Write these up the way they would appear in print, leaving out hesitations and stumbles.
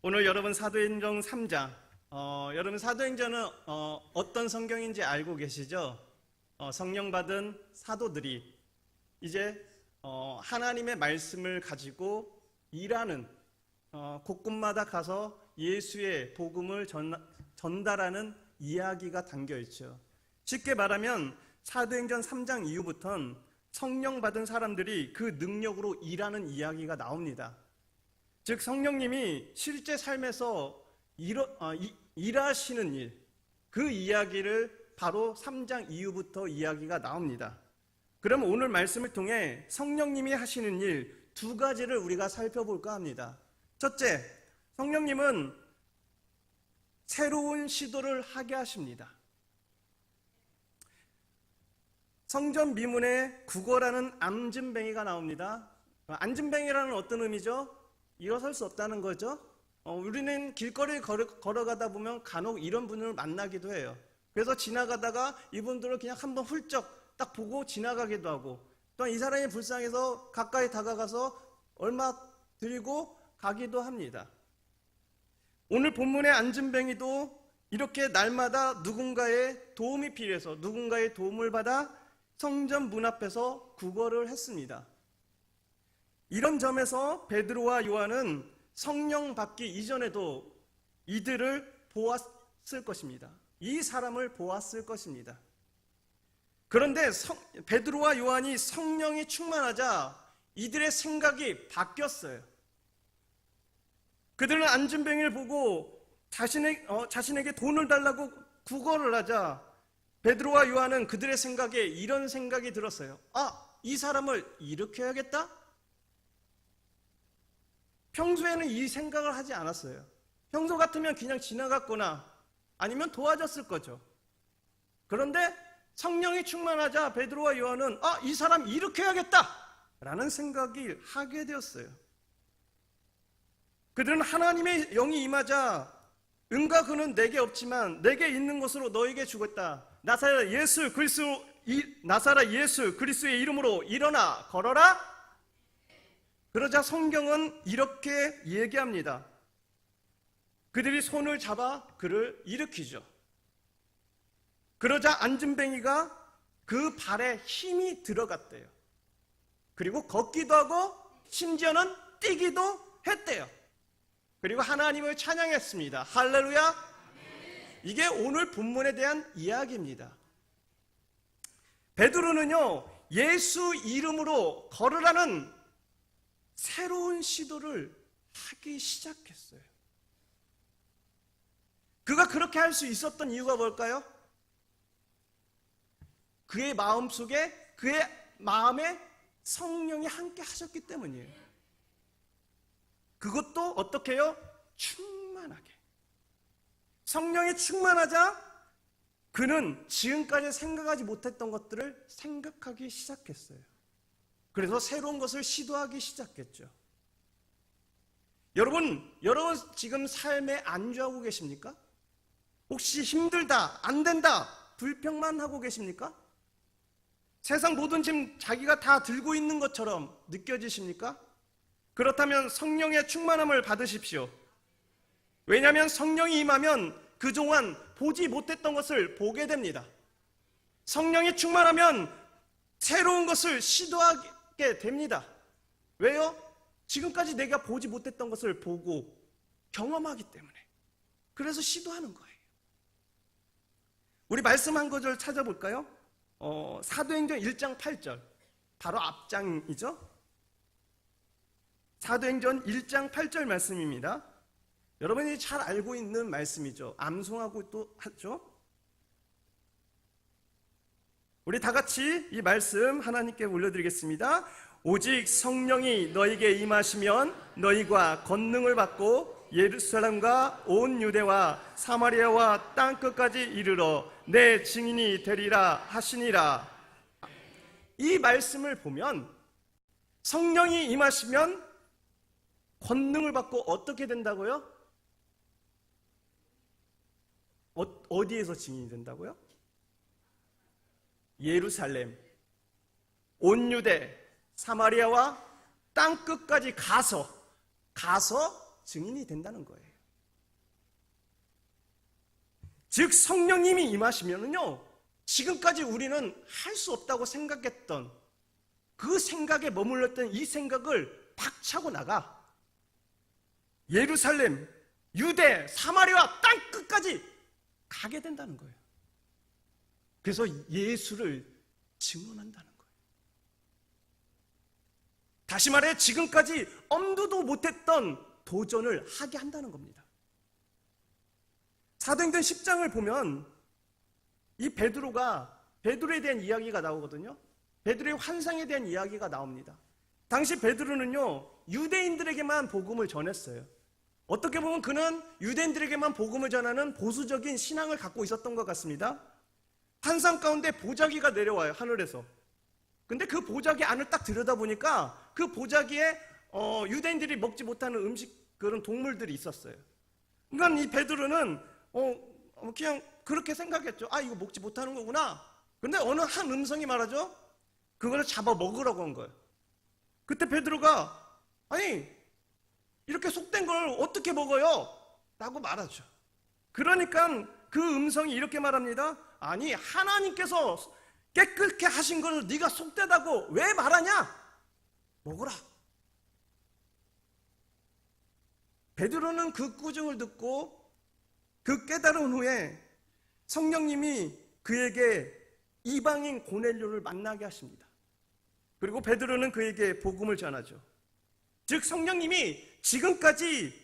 오늘 여러분 사도행전 3장, 여러분 사도행전은 어떤 성경인지 알고 계시죠? 성령 받은 사도들이 이제 하나님의 말씀을 가지고 일하는, 곳곳마다 가서 예수의 복음을 전달하는 이야기가 담겨 있죠. 쉽게 말하면 사도행전 3장 이후부터는 성령 받은 사람들이 그 능력으로 일하는 이야기가 나옵니다. 즉 성령님이 실제 삶에서 일하시는 일, 그 이야기를 바로 3장 이후부터 이야기가 나옵니다. 그럼 오늘 말씀을 통해 성령님이 하시는 일 두 가지를 우리가 살펴볼까 합니다. 첫째, 성령님은 새로운 시도를 하게 하십니다. 성전 미문에 국어라는 앉은뱅이가 나옵니다. 앉은뱅이라는 어떤 의미죠? 일어설 수 없다는 거죠. 우리는 길거리를 걸어가다 보면 간혹 이런 분을 만나기도 해요. 그래서 지나가다가 이분들을 그냥 한번 훌쩍 딱 보고 지나가기도 하고, 또한 이 사람이 불쌍해서 가까이 다가가서 얼마 드리고 가기도 합니다. 오늘 본문의 앉은뱅이도 이렇게 날마다 누군가의 도움이 필요해서 누군가의 도움을 받아 성전 문 앞에서 구걸을 했습니다. 이런 점에서 베드로와 요한은 성령 받기 이전에도 이들을 보았을 것입니다. 이 사람을 보았을 것입니다. 그런데 베드로와 요한이 성령이 충만하자 이들의 생각이 바뀌었어요. 그들은 앉은뱅이를 보고 자신에게 돈을 달라고 구걸을 하자 베드로와 요한은 그들의 생각에 이런 생각이 들었어요. 이 사람을 일으켜야겠다? 평소에는 이 생각을 하지 않았어요. 평소 같으면 그냥 지나갔거나 아니면 도와줬을 거죠. 그런데 성령이 충만하자 베드로와 요한은 이 사람 일으켜야겠다 라는 생각을 하게 되었어요. 그들은 하나님의 영이 임하자 은과 금은 내게 없지만 내게 있는 것으로 너에게 주겠다. 나사렛 예수 그리스도의 이름으로 일어나 걸어라. 그러자 성경은 이렇게 얘기합니다. 그들이 손을 잡아 그를 일으키죠. 그러자 앉은뱅이가 그 발에 힘이 들어갔대요. 그리고 걷기도 하고 심지어는 뛰기도 했대요. 그리고 하나님을 찬양했습니다. 할렐루야. 이게 오늘 본문에 대한 이야기입니다. 베드로는요, 예수 이름으로 걸으라는 새로운 시도를 하기 시작했어요. 그가 그렇게 할 수 있었던 이유가 뭘까요? 그의 마음속에, 그의 마음에 성령이 함께 하셨기 때문이에요. 그것도 어떻게 해요? 충만하게. 성령이 충만하자 그는 지금까지 생각하지 못했던 것들을 생각하기 시작했어요. 그래서 새로운 것을 시도하기 시작했죠. 여러분 지금 삶에 안주하고 계십니까? 혹시 힘들다, 안 된다, 불평만 하고 계십니까? 세상 모든 짐 자기가 다 들고 있는 것처럼 느껴지십니까? 그렇다면 성령의 충만함을 받으십시오. 왜냐하면 성령이 임하면 그동안 보지 못했던 것을 보게 됩니다. 성령이 충만하면 새로운 것을 시도하게 됩니다. 왜요? 지금까지 내가 보지 못했던 것을 보고 경험하기 때문에. 그래서 시도하는 거예요. 우리 말씀 한 구절 찾아볼까요? 사도행전 1장 8절, 바로 앞장이죠. 사도행전 1장 8절 말씀입니다. 여러분이 잘 알고 있는 말씀이죠. 암송하고 또 하죠. 우리 다 같이 이 말씀 하나님께 올려드리겠습니다. 오직 성령이 너희에게 임하시면 너희가 권능을 받고 예루살렘과 온 유대와 사마리아와 땅끝까지 이르러 내 증인이 되리라 하시니라. 이 말씀을 보면 성령이 임하시면 권능을 받고 어떻게 된다고요? 어디에서 증인이 된다고요? 예루살렘, 온 유대, 사마리아와 땅끝까지 가서 증인이 된다는 거예요. 즉 성령님이 임하시면은요, 지금까지 우리는 할 수 없다고 생각했던 그 생각에 머물렀던 이 생각을 박차고 나가 예루살렘, 유대, 사마리아 땅 끝까지 가게 된다는 거예요. 그래서 예수를 증언한다는 거예요. 다시 말해 지금까지 엄두도 못했던 도전을 하게 한다는 겁니다. 사도행전 10장을 보면 이 베드로에 대한 이야기가 나오거든요. 베드로의 환상에 대한 이야기가 나옵니다. 당시 베드로는요, 유대인들에게만 복음을 전했어요. 어떻게 보면 그는 유대인들에게만 복음을 전하는 보수적인 신앙을 갖고 있었던 것 같습니다. 환상 가운데 보자기가 내려와요, 하늘에서. 근데 그 보자기 안을 딱 들여다보니까 그 보자기에 유대인들이 먹지 못하는 음식, 그런 동물들이 있었어요. 그러니까 이 베드로는 그냥 그렇게 생각했죠. 아, 이거 먹지 못하는 거구나. 근데 어느 한 음성이 말하죠. 그거를 잡아 먹으라고 한 거예요. 그때 베드로가 아니 이렇게 속된 걸 어떻게 먹어요? 라고 말하죠. 그러니까 그 음성이 이렇게 말합니다. 아니 하나님께서 깨끗게 하신 걸 네가 속되다고 왜 말하냐? 먹어라. 베드로는 그 꾸중을 듣고 그 깨달은 후에 성령님이 그에게 이방인 고넬료를 만나게 하십니다. 그리고 베드로는 그에게 복음을 전하죠. 즉 성령님이 지금까지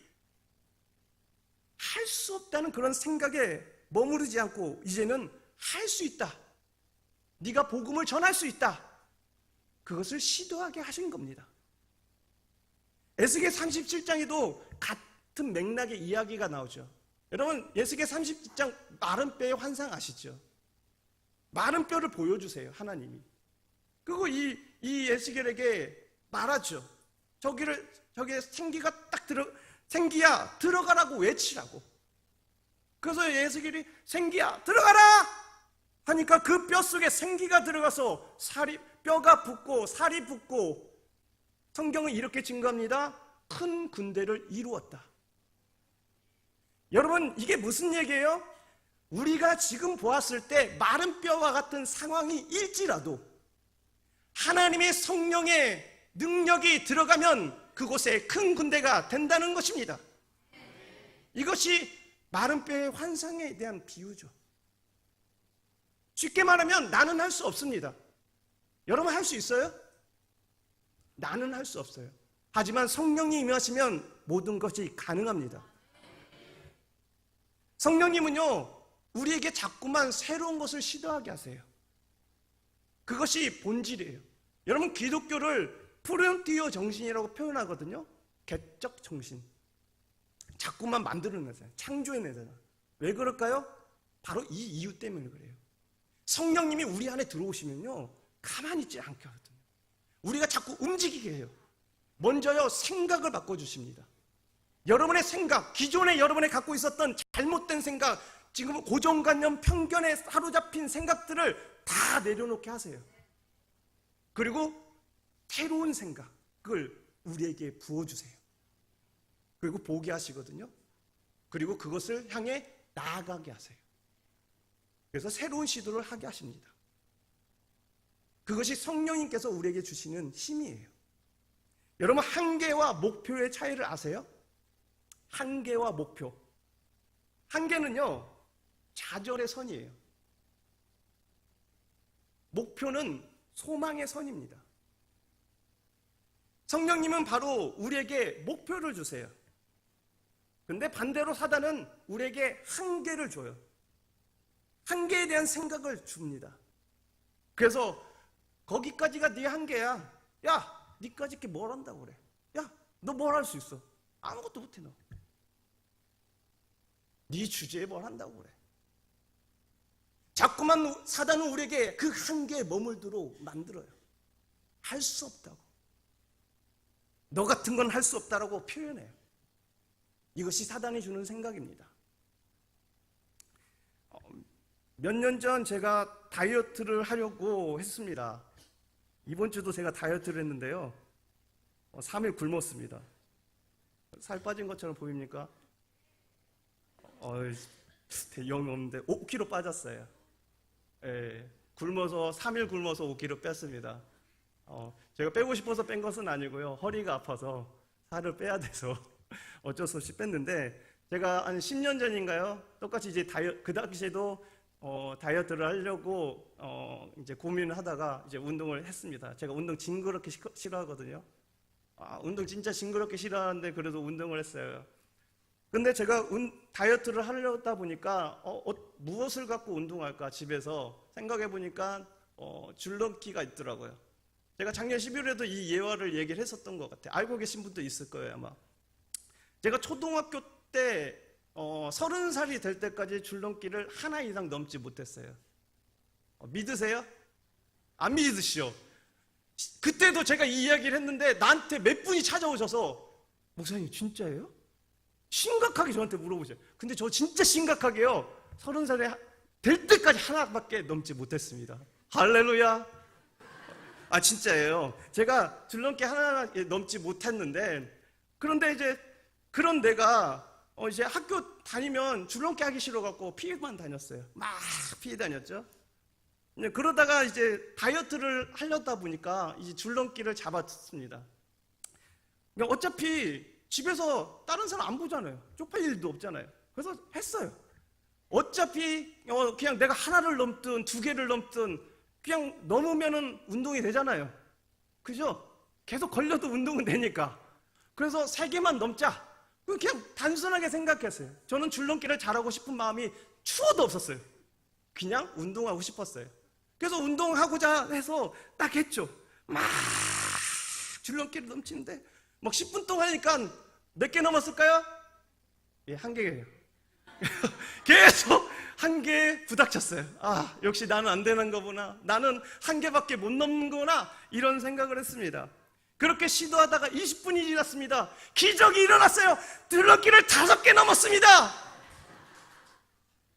할 수 없다는 그런 생각에 머무르지 않고 이제는 할 수 있다. 네가 복음을 전할 수 있다. 그것을 시도하게 하신 겁니다. 에스겔 37장에도 같은 맥락의 이야기가 나오죠. 여러분 에스겔 37장 마른 뼈의 환상 아시죠? 마른 뼈를 보여주세요, 하나님이. 그리고 이 에스겔에게 말하죠. 저기에 생기야 들어가라고 외치라고. 그래서 에스겔이 생기야 들어가라 하니까 그 뼈 속에 생기가 들어가서 뼈가 붙고 살이 붙고, 성경은 이렇게 증거합니다. 큰 군대를 이루었다. 여러분 이게 무슨 얘기예요? 우리가 지금 보았을 때 마른 뼈와 같은 상황이 일지라도 하나님의 성령의 능력이 들어가면 그곳에 큰 군대가 된다는 것입니다. 이것이 마른 뼈의 환상에 대한 비유죠. 쉽게 말하면 나는 할 수 없습니다. 여러분 할 수 있어요? 나는 할 수 없어요. 하지만 성령이 임하시면 모든 것이 가능합니다. 성령님은요, 우리에게 자꾸만 새로운 것을 시도하게 하세요. 그것이 본질이에요. 여러분 기독교를 프론티어 정신이라고 표현하거든요. 개척 정신. 자꾸만 만들어내잖아요. 창조해내잖아요. 왜 그럴까요? 바로 이 이유 때문에 그래요. 성령님이 우리 안에 들어오시면요, 가만히 있지 않게 하거든요. 우리가 자꾸 움직이게 해요. 먼저요, 생각을 바꿔주십니다. 여러분의 생각, 기존에 여러분이 갖고 있었던 잘못된 생각, 지금 고정관념, 편견에 사로잡힌 생각들을 다 내려놓게 하세요. 그리고 새로운 생각을 우리에게 부어주세요. 그리고 보게 하시거든요. 그리고 그것을 향해 나아가게 하세요. 그래서 새로운 시도를 하게 하십니다. 그것이 성령님께서 우리에게 주시는 힘이에요. 여러분 한계와 목표의 차이를 아세요? 한계와 목표. 한계는요, 좌절의 선이에요. 목표는 소망의 선입니다. 성령님은 바로 우리에게 목표를 주세요. 근데 반대로 사단은 우리에게 한계를 줘요. 한계에 대한 생각을 줍니다. 그래서 거기까지가 네 한계야. 야, 니까지 이렇게 뭘 한다고 그래. 야, 너 뭘 할 수 있어? 아무것도 못해 너. 네 주제에 뭘 한다고 그래. 자꾸만 사단은 우리에게 그 한계에 머물도록 만들어요. 할 수 없다고. 너 같은 건 할 수 없다라고 표현해요. 이것이 사단이 주는 생각입니다. 몇 년 전 제가 다이어트를 하려고 했습니다. 이번 주도 제가 다이어트를 했는데요. 3일 굶었습니다. 살 빠진 것처럼 보입니까? 영 없는데 5kg 빠졌어요. 예, 굶어서 3일 굶어서 5kg 뺐습니다. 제가 빼고 싶어서 뺀 것은 아니고요. 허리가 아파서 살을 빼야 돼서 어쩔 수 없이 뺐는데, 제가 한 10년 전인가요? 똑같이 이제 그 당시에도 다이어트를 하려고 이제 고민을 하다가 이제 운동을 했습니다. 제가 운동 징그럽게 싫어하거든요. 운동 진짜 징그럽게 싫어하는데 그래도 운동을 했어요. 근데 제가 다이어트를 하려다 보니까 무엇을 갖고 운동할까 집에서 생각해 보니까 줄넘기가 있더라고요. 제가 작년 11월에도 이 예화를 얘기를 했었던 것 같아요. 알고 계신 분도 있을 거예요 아마. 제가 초등학교 때 30살이 될 때까지 줄넘기를 하나 이상 넘지 못했어요. 믿으세요? 안 믿으시죠? 그때도 제가 이 이야기를 했는데 나한테 몇 분이 찾아오셔서 목사님 진짜예요? 심각하게 저한테 물어보세요. 근데 저 진짜 심각하게요. 30살이 될 때까지 하나밖에 넘지 못했습니다. 할렐루야. 진짜예요. 제가 줄넘기 하나 넘지 못했는데, 그런데 이제 그런 내가 이제 학교 다니면 줄넘기 하기 싫어갖고 피해만 다녔어요. 막 피해 다녔죠. 그러다가 이제 다이어트를 하려다 보니까 이제 줄넘기를 잡았습니다. 그러니까 어차피 집에서 다른 사람 안 보잖아요. 쪽팔릴 일도 없잖아요. 그래서 했어요. 어차피 그냥 내가 하나를 넘든 2개를 넘든 그냥 넘으면은 운동이 되잖아요. 그죠? 계속 걸려도 운동은 되니까. 그래서 3개만 넘자. 그냥 단순하게 생각했어요. 저는 줄넘기를 잘하고 싶은 마음이 추워도 없었어요. 그냥 운동하고 싶었어요. 그래서 운동하고자 해서 딱 했죠. 막 줄넘기를 넘치는데 막 10분 동안 하니까 몇 개 넘었을까요? 예, 1개예요. 계속 1개에 부닥쳤어요. 역시 나는 안 되는 거구나. 나는 1개밖에 못 넘는구나. 이런 생각을 했습니다. 그렇게 시도하다가 20분이 지났습니다. 기적이 일어났어요. 줄넘기를 5개 넘었습니다.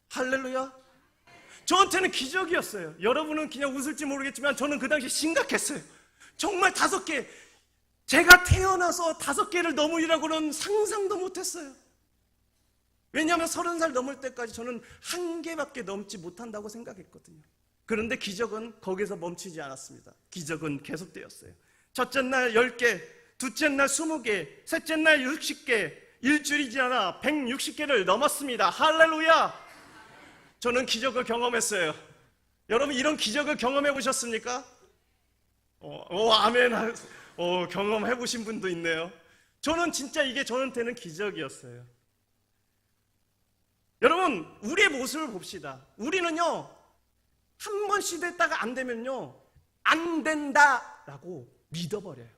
할렐루야. 저한테는 기적이었어요. 여러분은 그냥 웃을지 모르겠지만 저는 그 당시 심각했어요. 정말 5개. 제가 태어나서 5개를 넘으리라고는 상상도 못했어요. 왜냐하면 30살 넘을 때까지 저는 1개밖에 넘지 못한다고 생각했거든요. 그런데 기적은 거기서 멈추지 않았습니다. 기적은 계속되었어요. 첫째 날 10개, 둘째 날 20개, 셋째 날 60개, 일주일이 지나 160개를 넘었습니다. 할렐루야! 저는 기적을 경험했어요. 여러분 이런 기적을 경험해 보셨습니까? 아멘. 경험해 보신 분도 있네요. 저는 진짜 이게 저한테는 기적이었어요. 여러분 우리의 모습을 봅시다. 우리는요 한 번 시도했다가 안 되면요 안 된다라고 믿어버려요.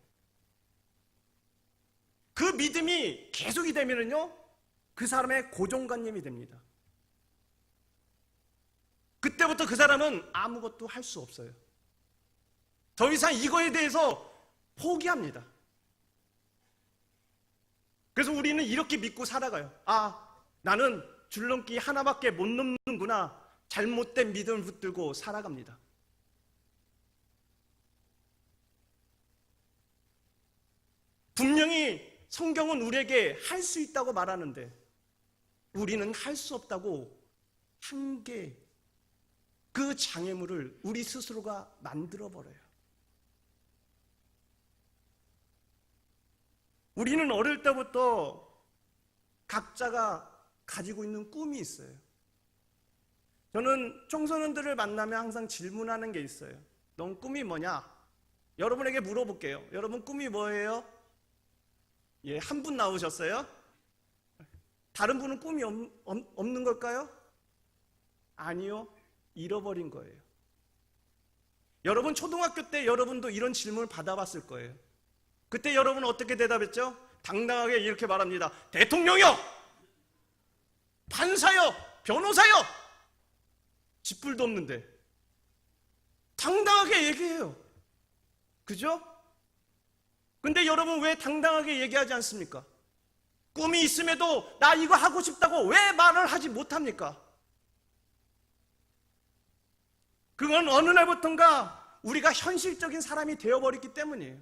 그 믿음이 계속이 되면은요 그 사람의 고정관념이 됩니다. 그때부터 그 사람은 아무것도 할 수 없어요. 더 이상 이거에 대해서 포기합니다. 그래서 우리는 이렇게 믿고 살아가요. 나는 줄넘기 하나밖에 못 넘는구나. 잘못된 믿음을 붙들고 살아갑니다. 분명히 성경은 우리에게 할 수 있다고 말하는데 우리는 할 수 없다고 그 장애물을 우리 스스로가 만들어버려요. 우리는 어릴 때부터 각자가 가지고 있는 꿈이 있어요. 저는 청소년들을 만나면 항상 질문하는 게 있어요. 넌 꿈이 뭐냐? 여러분에게 물어볼게요. 여러분 꿈이 뭐예요? 예, 한 분 나오셨어요? 다른 분은 꿈이 없는 걸까요? 아니요. 잃어버린 거예요. 여러분 초등학교 때 여러분도 이런 질문을 받아봤을 거예요. 그때 여러분은 어떻게 대답했죠? 당당하게 이렇게 말합니다. 대통령이요! 판사요! 변호사요! 쥐뿔도 없는데 당당하게 얘기해요. 그죠? 근데 여러분 왜 당당하게 얘기하지 않습니까? 꿈이 있음에도 나 이거 하고 싶다고 왜 말을 하지 못합니까? 그건 어느 날부턴가 우리가 현실적인 사람이 되어버렸기 때문이에요.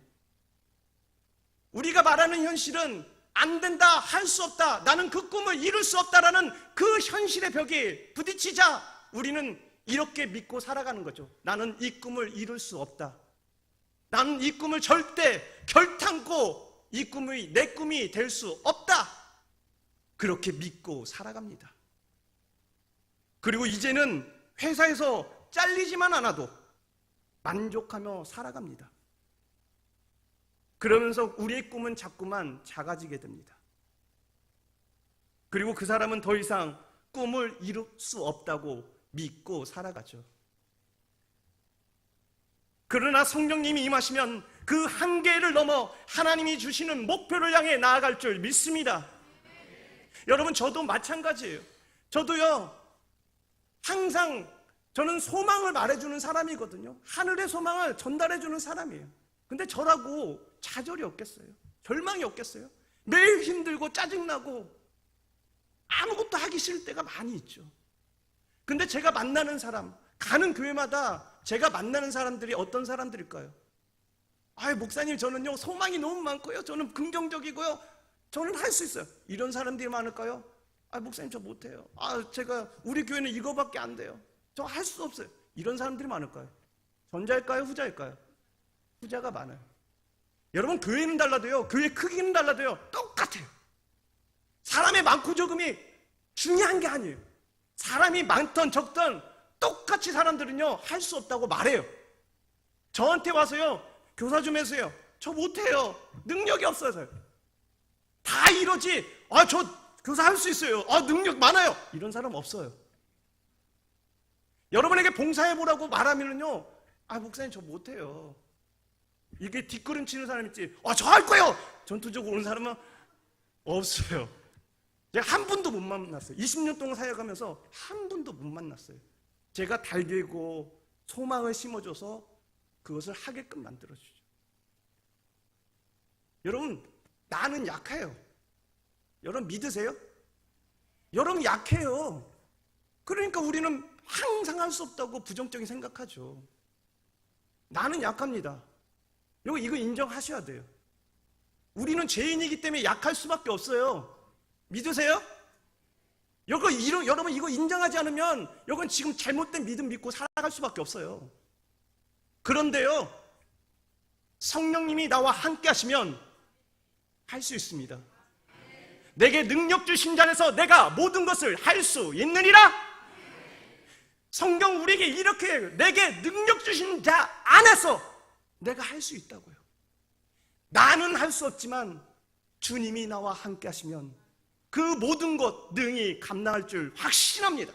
우리가 말하는 현실은 안 된다, 할 수 없다, 나는 그 꿈을 이룰 수 없다라는 그 현실의 벽에 부딪히자 우리는 이렇게 믿고 살아가는 거죠. 나는 이 꿈을 이룰 수 없다. 나는 이 꿈을 절대 결탄코 이 꿈이 내 꿈이 될 수 없다. 그렇게 믿고 살아갑니다. 그리고 이제는 회사에서 잘리지만 않아도 만족하며 살아갑니다. 그러면서 우리의 꿈은 자꾸만 작아지게 됩니다. 그리고 그 사람은 더 이상 꿈을 이룰 수 없다고 믿고 살아가죠. 그러나 성령님이 임하시면 그 한계를 넘어 하나님이 주시는 목표를 향해 나아갈 줄 믿습니다. 여러분, 저도 마찬가지예요. 저도요, 항상 저는 소망을 말해주는 사람이거든요. 하늘의 소망을 전달해주는 사람이에요. 근데 저라고 좌절이 없겠어요? 절망이 없겠어요? 매일 힘들고 짜증나고 아무것도 하기 싫을 때가 많이 있죠. 근데 제가 만나는 사람, 가는 교회마다 제가 만나는 사람들이 어떤 사람들일까요? 목사님, 저는요 소망이 너무 많고요, 저는 긍정적이고요, 저는 할 수 있어요. 이런 사람들이 많을까요? 목사님, 저 못해요. 제가 우리 교회는 이거밖에 안 돼요. 저 할 수 없어요. 이런 사람들이 많을까요? 전자일까요? 후자일까요? 후자가 많아요. 여러분, 교회는 달라도요, 교회 크기는 달라도요, 똑같아요. 사람의 많고 적음이 중요한 게 아니에요. 사람이 많던 적던 똑같이 사람들은요 할 수 없다고 말해요. 저한테 와서요, 교사 좀 해주세요. 저 못해요. 능력이 없어서요. 다 이러지. 저 교사 할 수 있어요. 능력 많아요. 이런 사람 없어요. 여러분에게 봉사해보라고 말하면은요, 목사님, 저 못해요. 이게 뒷걸음 치는 사람 있지. 저 할 거예요. 전투적으로 오는 사람은 없어요. 제가 한 분도 못 만났어요. 20년 동안 사역하면서 한 분도 못 만났어요. 제가 달개고 소망을 심어줘서 그것을 하게끔 만들어주죠. 여러분, 나는 약해요. 여러분 믿으세요? 여러분 약해요. 그러니까 우리는 항상 할 수 없다고 부정적인 생각하죠. 나는 약합니다. 이거 인정하셔야 돼요. 우리는 죄인이기 때문에 약할 수밖에 없어요. 믿으세요? 여러분 이거 인정하지 않으면 이건 지금 잘못된 믿음 믿고 살아갈 수밖에 없어요. 그런데요, 성령님이 나와 함께 하시면 할 수 있습니다. 내게 능력 주신 자 안에서 내가 모든 것을 할 수 있느니라. 성경 우리에게 이렇게 내게 능력 주신 자 안에서 내가 할 수 있다고요. 나는 할 수 없지만 주님이 나와 함께 하시면 그 모든 것 능히 감당할 줄 확신합니다.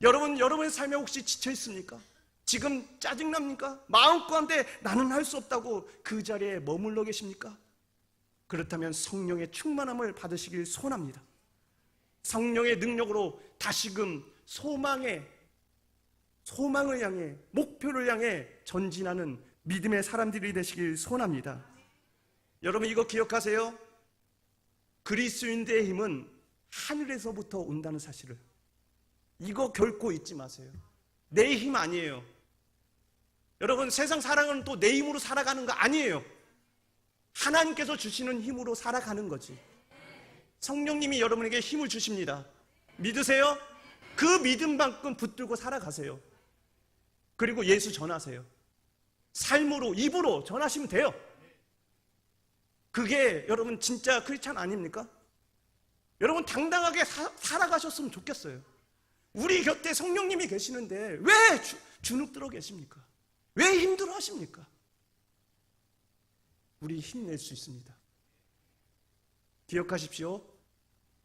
여러분의 삶에 혹시 지쳐 있습니까? 지금 짜증납니까? 마음고한데 나는 할 수 없다고 그 자리에 머물러 계십니까? 그렇다면 성령의 충만함을 받으시길 소원합니다. 성령의 능력으로 다시금 소망을 향해, 목표를 향해 전진하는 믿음의 사람들이 되시길 소원합니다. 여러분, 이거 기억하세요. 그리스도인들의 힘은 하늘에서부터 온다는 사실을, 이거 결코 잊지 마세요. 내 힘 아니에요. 여러분, 세상 살아가는 또 내 힘으로 살아가는 거 아니에요. 하나님께서 주시는 힘으로 살아가는 거지. 성령님이 여러분에게 힘을 주십니다. 믿으세요? 그 믿음만큼 붙들고 살아가세요. 그리고 예수 전하세요. 삶으로, 입으로 전하시면 돼요. 그게 여러분 진짜 크리스찬 아닙니까? 여러분 당당하게 살아가셨으면 좋겠어요. 우리 곁에 성령님이 계시는데 왜 주눅들어 계십니까? 왜 힘들어 하십니까? 우리 힘낼 수 있습니다. 기억하십시오.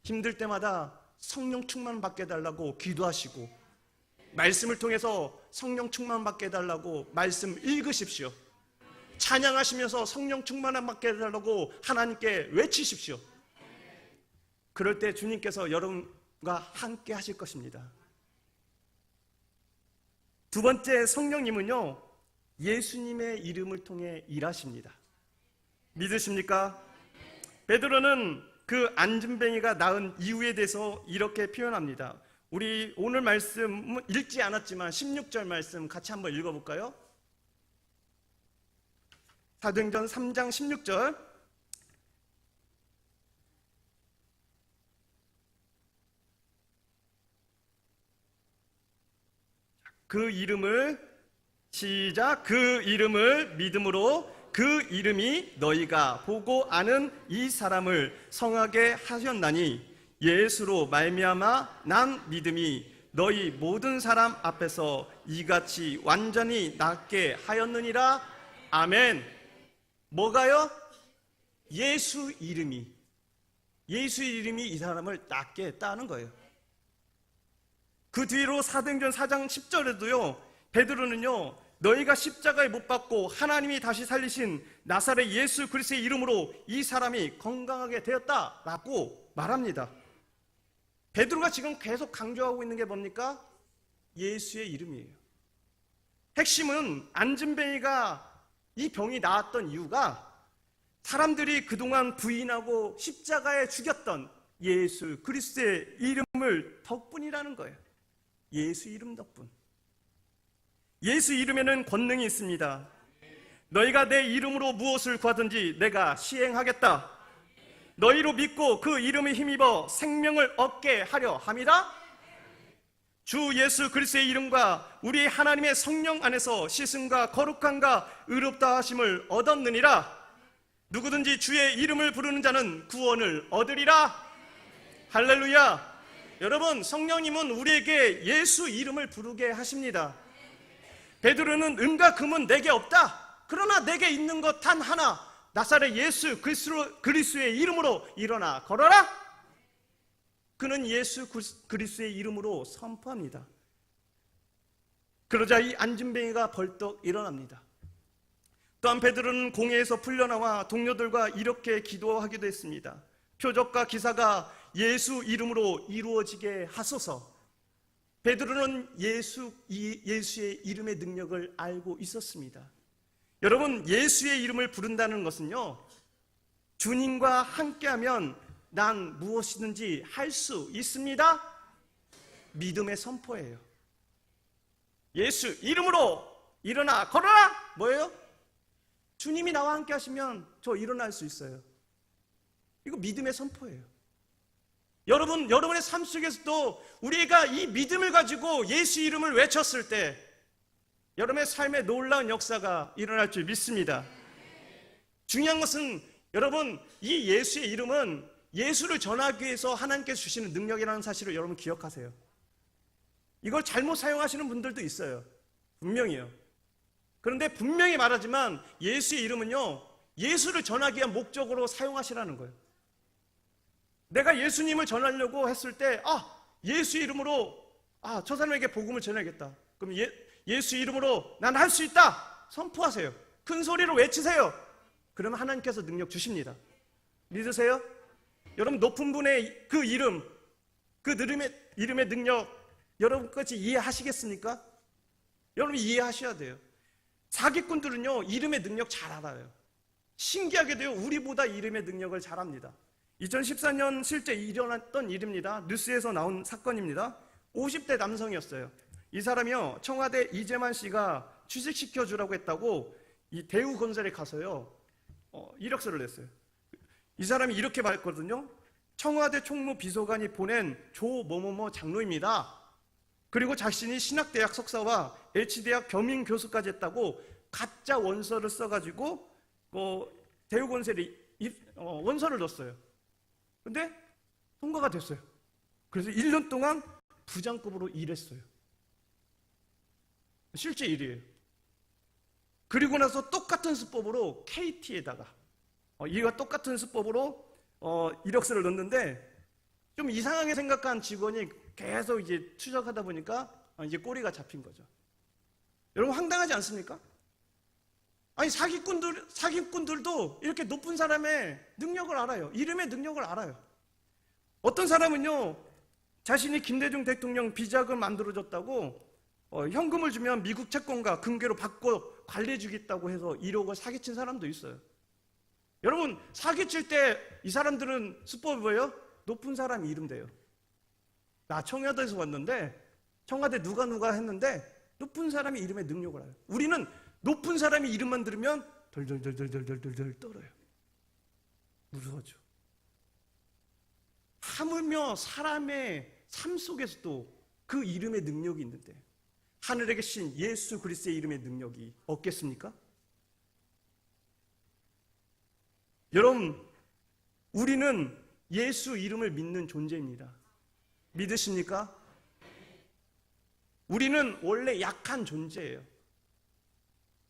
힘들 때마다 성령 충만 받게 해달라고 기도하시고, 말씀을 통해서 성령 충만 받게 해달라고 말씀 읽으십시오. 찬양하시면서 성령 충만 받게 해달라고 하나님께 외치십시오. 그럴 때 주님께서 여러분과 함께 하실 것입니다. 두 번째, 성령님은요, 예수님의 이름을 통해 일하십니다. 믿으십니까? 베드로는 그 안진뱅이가 나은 이유에 대해서 이렇게 표현합니다. 우리 오늘 말씀 읽지 않았지만 16절 말씀 같이 한번 읽어볼까요? 사도행전 3장 16절. 그 이름을 시작. 그 이름을 믿음으로 그 이름이 너희가 보고 아는 이 사람을 성하게 하셨나니 예수로 말미암아 난 믿음이 너희 모든 사람 앞에서 이같이 완전히 낫게 하였느니라. 아멘. 뭐가요? 예수 이름이 이 사람을 낫게 했다는 거예요. 그 뒤로 사도행전 4장 10절에도요 베드로는요 너희가 십자가에 못 박고 하나님이 다시 살리신 나사렛 예수 그리스도의 이름으로 이 사람이 건강하게 되었다라고 말합니다. 베드로가 지금 계속 강조하고 있는 게 뭡니까? 예수의 이름이에요. 핵심은 안진뱅이가 이 병이 나았던 이유가 사람들이 그동안 부인하고 십자가에 죽였던 예수 그리스도의 이름을 덕분이라는 거예요. 예수 이름 덕분. 예수 이름에는 권능이 있습니다. 너희가 내 이름으로 무엇을 구하든지 내가 시행하겠다. 너희로 믿고 그 이름에 힘입어 생명을 얻게 하려 함이라. 주 예수 그리스도의 이름과 우리 하나님의 성령 안에서 씻음과 거룩함과 의롭다 하심을 얻었느니라. 누구든지 주의 이름을 부르는 자는 구원을 얻으리라. 할렐루야. 여러분, 성령님은 우리에게 예수 이름을 부르게 하십니다. 베드로는 은과 금은 내게 없다. 그러나 내게 있는 것 단 하나, 나사렛 예수 그리스도의 이름으로 일어나 걸어라. 그는 예수 그리스도의 이름으로 선포합니다. 그러자 이 안진뱅이가 벌떡 일어납니다. 또한 베드로는 공회에서 풀려나와 동료들과 이렇게 기도하기도 했습니다. 표적과 기사가 예수 이름으로 이루어지게 하소서. 베드로는 예수의 이름의 능력을 알고 있었습니다. 여러분, 예수의 이름을 부른다는 것은요, 주님과 함께하면 난 무엇이든지 할 수 있습니다. 믿음의 선포예요. 예수 이름으로 일어나 걸어라. 뭐예요? 주님이 나와 함께 하시면 저 일어날 수 있어요. 이거 믿음의 선포예요. 여러분의 삶 속에서도 우리가 이 믿음을 가지고 예수 이름을 외쳤을 때 여러분의 삶에 놀라운 역사가 일어날 줄 믿습니다. 중요한 것은 여러분, 이 예수의 이름은 예수를 전하기 위해서 하나님께서 주시는 능력이라는 사실을 여러분 기억하세요. 이걸 잘못 사용하시는 분들도 있어요. 분명히요. 그런데 분명히 말하지만 예수의 이름은요, 예수를 전하기 위한 목적으로 사용하시라는 거예요. 내가 예수님을 전하려고 했을 때 예수 이름으로 저 사람에게 복음을 전해야겠다. 그럼 예수 이름으로 난 할 수 있다. 선포하세요. 큰 소리로 외치세요. 그러면 하나님께서 능력 주십니다. 믿으세요? 여러분, 높은 분의 그 이름, 그 이름의 능력 여러분까지 이해하시겠습니까? 여러분 이해하셔야 돼요. 사기꾼들은요, 이름의 능력 잘 알아요. 신기하게도요, 우리보다 이름의 능력을 잘 압니다. 2014년 실제 일어났던 일입니다. 뉴스에서 나온 사건입니다. 50대 남성이었어요. 이 사람이요, 청와대 이재만 씨가 취직시켜주라고 했다고 이 대우건설에 가서요, 이력서를 냈어요. 이 사람이 이렇게 말했거든요. 청와대 총무 비서관이 보낸 조뭐뭐뭐 장로입니다. 그리고 자신이 신학대학 석사와 H대학 겸임 교수까지 했다고 가짜 원서를 써가지고 대우건설에 원서를 넣었어요. 근데 통과가 됐어요. 그래서 1년 동안 부장급으로 일했어요. 실제 일이에요. 그리고 나서 똑같은 수법으로 KT에다가 이와 똑같은 수법으로 이력서를 넣었는데 좀 이상하게 생각한 직원이 계속 이제 추적하다 보니까 이제 꼬리가 잡힌 거죠. 여러분, 황당하지 않습니까? 아니, 사기꾼들도 이렇게 높은 사람의 능력을 알아요. 이름의 능력을 알아요. 어떤 사람은요, 자신이 김대중 대통령 비자금 만들어줬다고 현금을 주면 미국 채권과 금괴로 바꿔 관리해주겠다고 해서 1억을 사기친 사람도 있어요. 여러분, 사기칠 때 이 사람들은 수법이 뭐예요? 높은 사람 이름 대요. 나 청와대에서 왔는데 청와대 누가 했는데 높은 사람의 이름의 능력을 알아요. 우리는 높은 사람의 이름만 들으면 덜덜덜덜덜덜덜 떨어요. 무서워져. 하물며 사람의 삶 속에서도 그 이름의 능력이 있는데, 하늘에 계신 예수 그리스도의 이름의 능력이 없겠습니까? 여러분, 우리는 예수 이름을 믿는 존재입니다. 믿으십니까? 우리는 원래 약한 존재예요.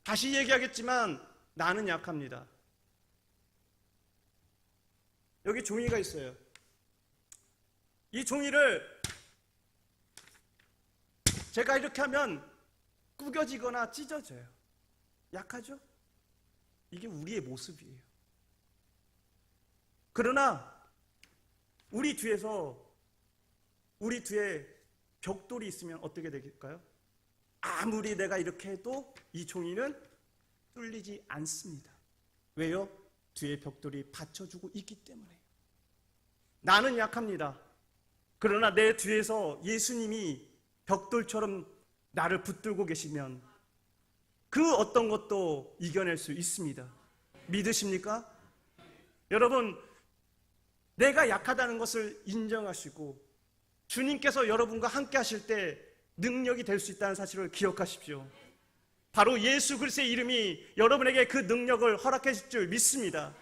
다시 얘기하겠지만 나는 약합니다. 여기 종이가 있어요. 이 종이를 제가 이렇게 하면 구겨지거나 찢어져요. 약하죠? 이게 우리의 모습이에요. 그러나 우리 뒤에 벽돌이 있으면 어떻게 될까요? 아무리 내가 이렇게 해도 이 종이는 뚫리지 않습니다. 왜요? 뒤에 벽돌이 받쳐주고 있기 때문에. 나는 약합니다. 그러나 내 뒤에서 예수님이 벽돌처럼 나를 붙들고 계시면 그 어떤 것도 이겨낼 수 있습니다. 믿으십니까? 여러분, 내가 약하다는 것을 인정하시고 주님께서 여러분과 함께 하실 때 능력이 될 수 있다는 사실을 기억하십시오. 바로 예수 그리스도의 이름이 여러분에게 그 능력을 허락해 줄 줄 믿습니다.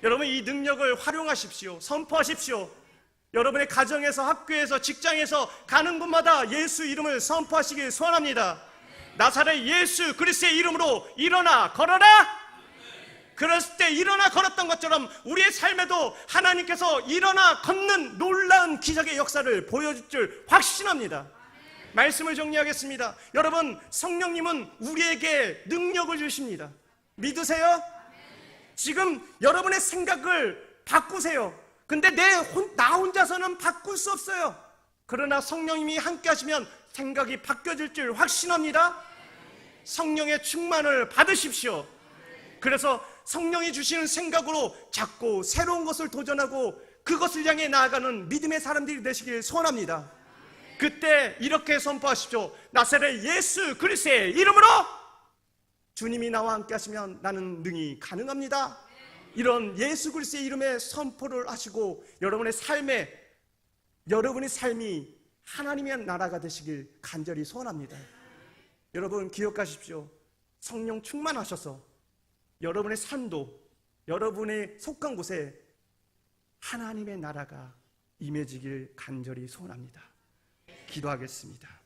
여러분, 이 능력을 활용하십시오. 선포하십시오. 여러분의 가정에서, 학교에서, 직장에서 가는 곳마다 예수 이름을 선포하시길 소원합니다. 나사렛 예수 그리스도의 이름으로 일어나 걸어라. 그랬을 때 일어나 걸었던 것처럼 우리의 삶에도 하나님께서 일어나 걷는 놀라운 기적의 역사를 보여줄 줄 확신합니다. 말씀을 정리하겠습니다. 여러분, 성령님은 우리에게 능력을 주십니다. 믿으세요? 지금 여러분의 생각을 바꾸세요. 근데 나 혼자서는 바꿀 수 없어요. 그러나 성령님이 함께 하시면 생각이 바뀌어질 줄 확신합니다. 성령의 충만을 받으십시오. 그래서 성령이 주시는 생각으로 자꾸 새로운 것을 도전하고 그것을 향해 나아가는 믿음의 사람들이 되시길 소원합니다. 그때 이렇게 선포하십시오. 나사렛 예수 그리스도의 이름으로 주님이 나와 함께 하시면 나는 능히 가능합니다. 이런 예수 그리스도의 이름의 선포를 하시고 여러분의 삶이 하나님의 나라가 되시길 간절히 소원합니다. 여러분, 기억하십시오. 성령 충만하셔서 여러분의 삶도 여러분의 속한 곳에 하나님의 나라가 임해지길 간절히 소원합니다. 기도하겠습니다.